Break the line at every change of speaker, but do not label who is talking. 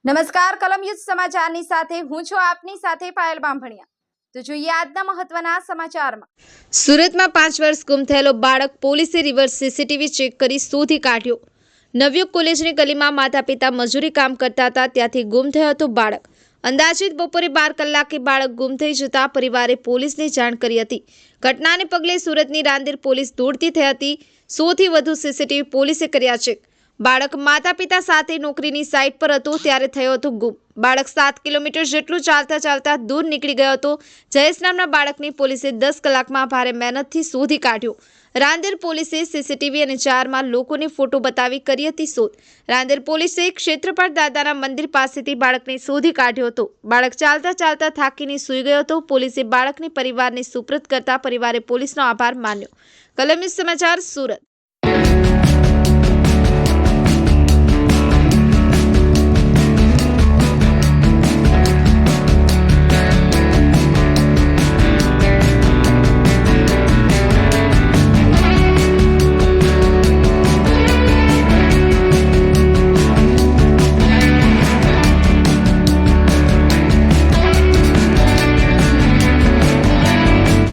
નમસ્કાર કલમયુદ્ધ સમાચારની સાથે હું છું આપની સાથે પાયલ બામભણિયા। તો જોઈએ આજના મહત્વના સમાચારમાં। સુરતમાં 5 વર્ષ ગુમ થયેલો બાળક પોલીસે રિવર્સ સીસીટીવી ચેક કરી શોધી કાઢ્યો। નવયુગ કોલેજની ગલીમાં માતા-પિતા મજૂરી કામ કરતા હતા, ત્યાંથી ગુમ થયો હતો બાળક। અંદાજિત બપોરે 12 કલાકે બાળક ગુમ થઈ જતા પરિવારે પોલીસને જાણ કરી હતી। ઘટનાને પગલે સુરતની રાંદેર પોલીસ દોડતી થઈ હતી। 100 થી વધુ સીસીટીવી પોલીસે કર્યા ચેક। બાળક માતા-પિતા સાથે નોકરીની સાઇટ પર હતું ત્યારે થયો હતો ગુમ। બાળક 7 કિલોમીટર જેટલું ચાલતા દૂર નીકળી ગયો હતો। જયેશ નામના બાળકની પોલીસે 10 કલાકમાં ભારે મહેનતથી શોધી કાઢ્યો। રાંદેર પોલીસે સીસીટીવી અને 4માં લોકોને ફોટો બતાવી કરી હતી શોધ। રાંદેર પોલીસે ક્ષેત્રપાળ દાદાના મંદિર પાસેથી બાળકને શોધી કાઢ્યો હતો। બાળક ચાલતા થાકીને સૂઈ ગયો હતો। પોલીસે બાળકને પરિવારને સુપ્રત કરતા પરિવારે પોલીસનો આભાર માન્યો। કલમયુદ્ધ સમાચાર સુરત।